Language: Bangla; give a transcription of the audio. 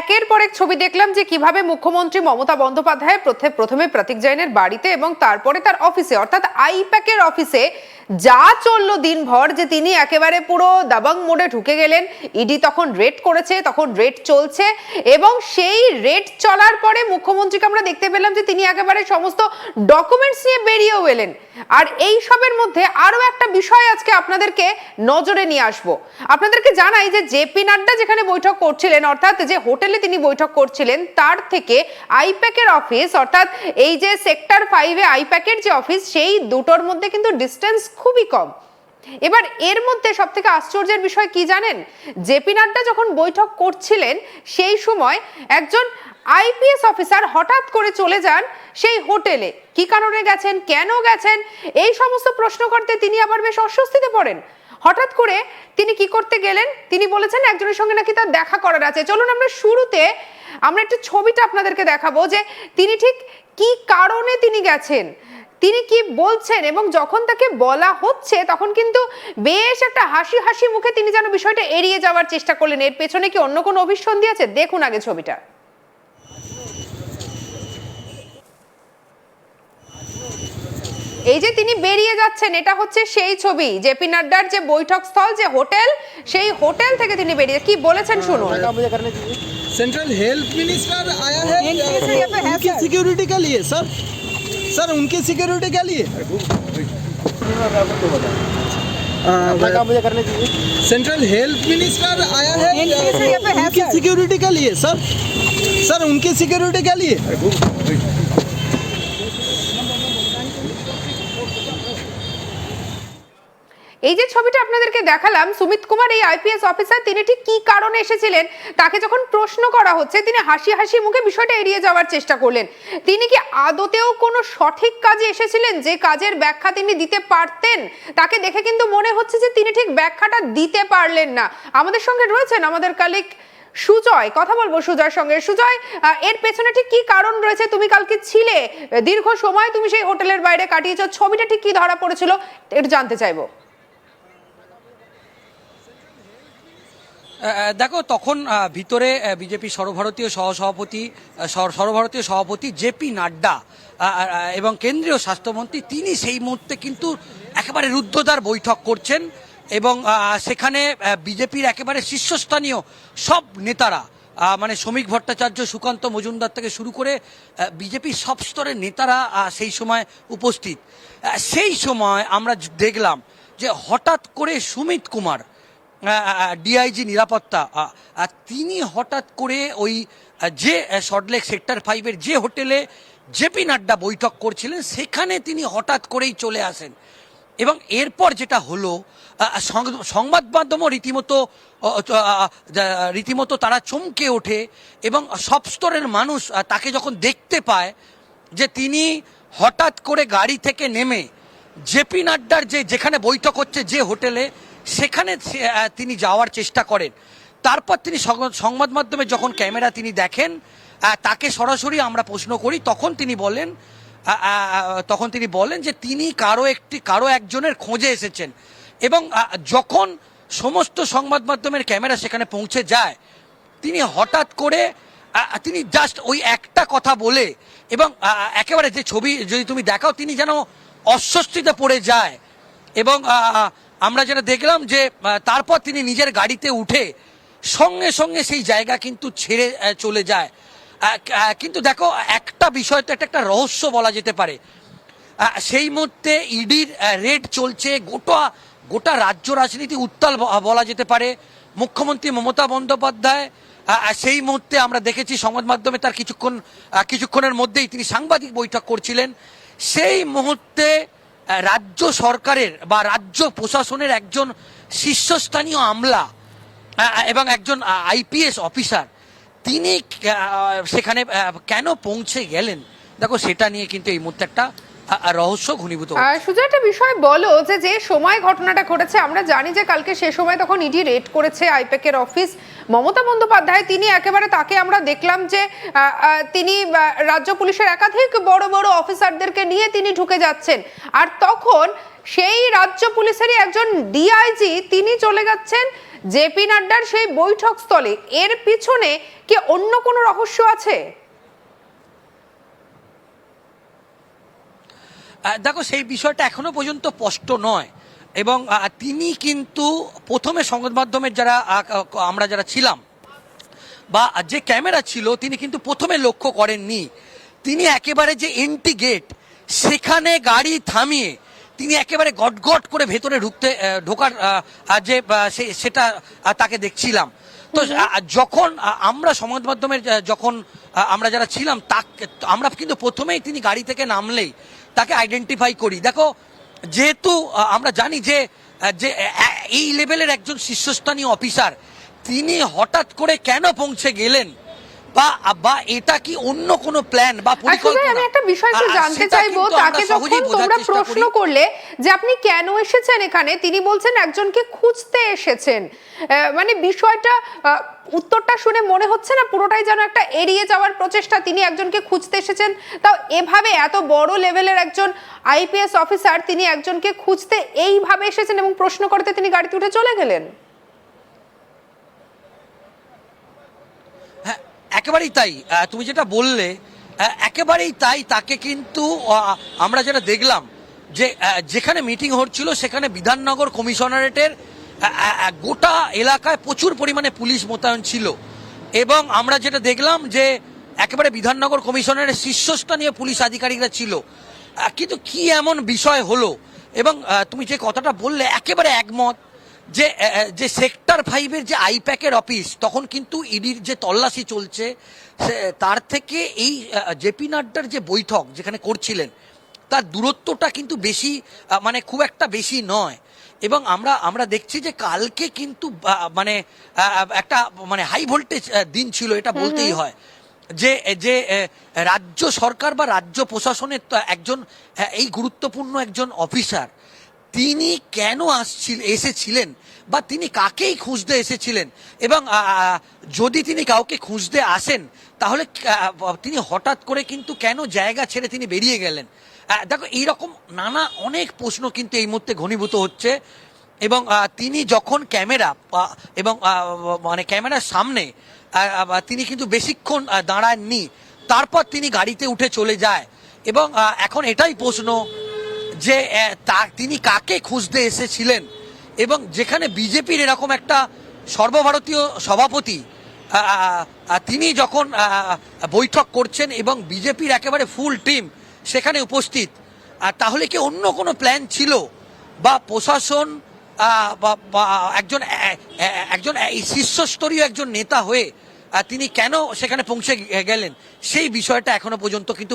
একের পর এক ছবি দেখলাম যে কিভাবে মুখ্যমন্ত্রী মমতা বন্দ্যোপাধ্যায় প্রথমে প্রতীক জৈনের বাড়িতে এবং তারপরে তার অফিসে অর্থাৎ আইপ্যাকের অফিসে যা চললো দিনভর, যে তিনি একেবারে পুরো দাবাং মোডে ঢুকে গেলেন। ইডি তখন রেড করেছে, তখন রেড চলছে এবং সেই রেড চলার পরে মুখ্যমন্ত্রীকে আমরা দেখতে পেলাম যে তিনি একেবারে সমস্ত ডকুমেন্টস নিয়ে বেরিয়েও এলেন। আর এই সবের মধ্যে আরো একটা বিষয় আজকে আপনাদেরকে নজরে নিয়ে আসবো। আপনাদেরকে জানাই যে জেপি নাড্ডা যেখানে বৈঠক করছিলেন, অর্থাৎ যে হোটেলে তিনি বৈঠক করছিলেন, তার থেকে আইপ্যাকের অফিস অর্থাৎ এই যে সেক্টর 5-এ আইপ্যাকের যে অফিস, সেই দুটোর মধ্যে কিন্তু ডিস্টেন্স খুবই কম। এবার এর মধ্যে সব থেকে আশ্চর্যের বিষয় কি জানেন? জেপি নাড্ডা যখন বৈঠক করছিলেন সেই সময় একজন আইপিএস অফিসার হঠাৎ করে চলে যান সেই হোটেলে। কি কারণে গেছেন, কেন গেছেন, এই সমস্ত প্রশ্ন করতে তিনি আবার বেশ অস্বস্তিতে পড়েন। হঠাৎ করে তিনি কি করতে গেলেন, তিনি বলেছেন একজনের সঙ্গে নাকি তার দেখা করার আছে। চলুন আমরা শুরুতে একটু ছবিটা আপনাদেরকে দেখাবো যে তিনি ঠিক কি কারণে তিনি গেছেন, তিনি কি বলছেন, এবং যখন তাকে বলা হচ্ছে তখন কিন্তু বেশ একটা হাসি হাসি মুখে তিনি যেন বিষয়টা এড়িয়ে যাওয়ার চেষ্টা করলেন। এর পেছনে কি অন্য কোনো অভিসন্ধি আছে? দেখুন আগে ছবিটা। এই যে তিনি বেরিয়ে যাচ্ছেন, এটা হচ্ছে সেই ছবি। জেপি নাড্ডার যে বৈঠক স্থল, যে হোটেল, সেই হোটেল থেকে তিনি বেরিয়ে কি বলেছেন শুনুন। सेंट्रल हेल्थ मिनिस्टर आया है उनकी सिक्योरिटी के लिए। सर उनकी सिक्योरिटी के लिए मुझे करने दीजिए। सेंट्रल हेल्थ मिनिस्टर आया है उनकी सिक्योरिटी के लिए। सर उनकी सिक्योरिटी के लिए এই যে ছবিটা আপনাদেরকে দেখালাম, সুমিত কুমার এই আইপিএস অফিসার, তিনি ঠিক কি কারণে এসেছিলেন তাকে যখন প্রশ্ন করা হচ্ছে তিনি হাসি হাসি মুখে বিষয়টা এড়িয়ে যাওয়ার চেষ্টা করলেন। তিনি কি আদতেও কোনো সঠিক কাজে এসেছিলেন, যে কাজের ব্যাখ্যা তিনি দিতে পারতেন? তাকে দেখে কিন্তু মনে হচ্ছে যে তিনি ঠিক ব্যাখ্যাটা দিতে পারলেন না। আমাদের সঙ্গে রয়েছেন আমাদের কালিক সুজয়, কথা বলবো সুজয়ের সঙ্গে। সুজয়, এর পেছনে ঠিক কি কারণ রয়েছে? তুমি কালকে ছিলে, দীর্ঘ সময় তুমি সেই হোটেলের বাইরে কাটিয়েছো, ছবিটা ঠিক কি ধরা পড়েছিল একটু জানতে চাইবো। দেখো, তখন ভিতরে বিজেপি সর্বভারতীয় সভাপতি জেপি নাড্ডা এবং কেন্দ্রীয় স্বাস্থ্যমন্ত্রী, তিনি সেই মুহূর্তে কিন্তু একেবারে রুদ্ধদ্বার বৈঠক করছেন এবং সেখানে বিজেপির একেবারে শীর্ষস্থানীয় সব নেতারা, মানে শ্রমিক ভট্টাচার্য, সুকান্ত মজুমদার থেকে শুরু করে বিজেপির সব স্তরের নেতারা সেই সময় উপস্থিত। সেই সময় আমরা দেখলাম যে হঠাৎ করে সুমিত কুমার, ডিআইজি নিরাপত্তা, তিনি হঠাৎ করে ওই যে সল্টলেক সেক্টর 5-এর যে হোটেলে জেপি নাড্ডা বৈঠক করছিলেন সেখানে তিনি হঠাৎ করেই চলে আসেন। এবং এরপর যেটা হলো, সংবাদ মাধ্যমও রীতিমতো তারা চমকে ওঠে এবং সব স্তরের মানুষ তাকে যখন দেখতে পায় যে তিনি হঠাৎ করে গাড়ি থেকে নেমে জেপি নাড্ডার যেখানে বৈঠক হচ্ছে যে হোটেলে, সেখানে তিনি যাওয়ার চেষ্টা করেন। তারপর তিনি সংবাদ মাধ্যমে যখন ক্যামেরা তিনি দেখেন, তাকে সরাসরি আমরা প্রশ্ন করি, তখন তিনি বলেন যে তিনি কারো একজনের খোঁজে এসেছেন। এবং যখন সমস্ত সংবাদ মাধ্যমের ক্যামেরা সেখানে পৌঁছে যায়, তিনি হঠাৎ করে তিনি জাস্ট ওই একটা কথা বলে, এবং একেবারে যে ছবি যদি তুমি দেখাও, তিনি যেন অস্বস্তিতে পড়ে যায়। এবং আমরা যেটা দেখলাম যে তারপর তিনি নিজের গাড়িতে উঠে সঙ্গে সঙ্গে সেই জায়গা কিন্তু ছেড়ে চলে যায়। কিন্তু দেখো, একটা বিষয় তো একটা রহস্য বলা যেতে পারে। সেই মুহূর্তে ইডির রেড চলছে, গোটা রাজ্য রাজনীতি উত্তাল বলা যেতে পারে। মুখ্যমন্ত্রী মমতা বন্দ্যোপাধ্যায় সেই মুহূর্তে আমরা দেখেছি সংবাদ মাধ্যমে তার কিছুক্ষণের মধ্যেই তিনি সাংবাদিক বৈঠক করছিলেন। সেই মুহূর্তে রাজ্য সরকারের বা রাজ্য প্রশাসনের একজন শীর্ষস্থানীয় আমলা এবং একজন আইপিএস অফিসার, তিনি সেখানে কেন পৌঁছে গেলেন, দেখো সেটা নিয়ে কিন্তু এই মুহূর্তে একটা রহস্য ঘনীভূত। সুজয়, একটা বিষয় বলো যে সময় ঘটনাটা ঘটেছে, আমরা জানি যে কালকে সে সময় তখন ইডি রেড করেছে আইপ্যাকের অফিস। মমতা বন্দ্যোপাধ্যায় তিনি একেবারে, তাকে আমরা দেখলাম যে তিনি রাজ্য পুলিশের একাধিক বড় বড় অফিসারদেরকে নিয়ে তিনি ঢুকে যাচ্ছেন। আর তখন সেই রাজ্য পুলিশেরই একজন ডিআইজি তিনি চলে যাচ্ছেন জেপি নাড্ডার সেই বৈঠক স্থলে, এর পিছনে কি অন্য কোনো রহস্য আছে? দেখো, সেই বিষয়টা এখনো পর্যন্ত স্পষ্ট নয় এবং তিনি কিন্তু প্রথমে সংবাদ মাধ্যমের যারা আমরা যারা ছিলাম বা যে ক্যামেরা ছিল, তিনি কিন্তু প্রথমে লক্ষ্য করেননি। তিনি একেবারে যে এন্ট্রি গেট সেখানে গাড়ি থামিয়ে তিনি একেবারে গটগট করে ভেতরে ঢোকার যে সেটা তাকে দেখছিলাম। তো যখন আমরা সংবাদ মাধ্যমের যখন আমরা যারা ছিলাম আমরা কিন্তু প্রথমেই তিনি গাড়ি থেকে নামলেই তাকে আইডেন্টিফাই করি। দেখো, যেহেতু আমরা জানি যে এই লেভেলের একজন শীর্ষস্থানীয় অফিসার, তিনি হঠাৎ করে কেন পৌঁছে গেলেন বা এটা কি অন্য কোনো প্ল্যান বা পরিকল্পনা? আমি একটা বিষয় একটু জানতে চাইবো, তাকে যখন তোমরা প্রশ্ন করলে যে আপনি কেন এসেছেন এখানে, তিনি বলছেন একজনকে খুঁজতে এসেছেন। মানে বিষয়টা, উত্তরটা শুনে মনে হচ্ছে না পুরোটাই যেন একটা এড়িয়ে যাওয়ার প্রচেষ্টা? তিনি একজনকে খুঁজতে এসেছেন, তাও এভাবে এত বড় লেভেলের একজন আইপিএস অফিসার, তিনি একজনকে খুঁজতে এইভাবে এসেছেন এবং প্রশ্ন করতে তিনি গাড়িতে উঠে চলে গেলেন। একেবারেই তাই, তুমি যেটা বললে একেবারেই তাই। তাকে কিন্তু আমরা যেটা দেখলাম যে যেখানে মিটিং হচ্ছিল সেখানে বিধাননগর কমিশনারেটের গোটা এলাকায় প্রচুর পরিমাণে পুলিশ মোতায়েন ছিল এবং আমরা যেটা দেখলাম যে একেবারে বিধাননগর কমিশনারের শীর্ষস্থানীয় পুলিশ আধিকারিকরা ছিল। কিন্তু কি এমন বিষয় হলো, এবং তুমি যে কথাটা বললে একেবারে একমত যে সেক্টর 5-এর যে আইপ্যাকের অফিস, তখন কিন্তু ইডির যে তল্লাশি চলছে তার থেকে এই জেপি নাড্ডার যে বৈঠক যেখানে করছিলেন তার দূরত্বটা কিন্তু বেশি, মানে খুব একটা বেশি নয়। এবং আমরা দেখছি যে কালকে কিন্তু মানে একটা মানে হাই ভোল্টেজ দিন ছিল, এটা বলতেই হয়। যে রাজ্য সরকার বা রাজ্য প্রশাসনের একজন এই গুরুত্বপূর্ণ একজন অফিসার, তিনি কেন এসেছিলেন বা তিনি কাকেই খুঁজতে এসেছিলেন, এবং যদি তিনি কাউকে খুঁজতে আসেন তাহলে তিনি হঠাৎ করে কিন্তু কেন জায়গা ছেড়ে তিনি বেরিয়ে গেলেন? দেখো, এইরকম নানা অনেক প্রশ্ন কিন্তু এই মুহূর্তে ঘনীভূত হচ্ছে। এবং তিনি যখন ক্যামেরা এবং মানে ক্যামেরার সামনে তিনি কিন্তু বেশিক্ষণ দাঁড়াননি, তারপর তিনি গাড়িতে উঠে চলে যায়। এবং এখন এটাই প্রশ্ন যে তিনি কাকে খুঁজতে এসেছিলেন, এবং যেখানে বিজেপির এরকম একটা সর্বভারতীয় সভাপতি তিনি যখন বৈঠক করছেন এবং বিজেপির একেবারে ফুল টিম সেখানে উপস্থিত, তাহলে কি অন্য কোনো প্ল্যান ছিল বা প্রশাসন বা একজন শীর্ষস্তরীয় একজন নেতা হয়ে তিনি কেন সেখানে পৌঁছে গেলেন, সেই বিষয়টা এখনো পর্যন্ত কিন্তু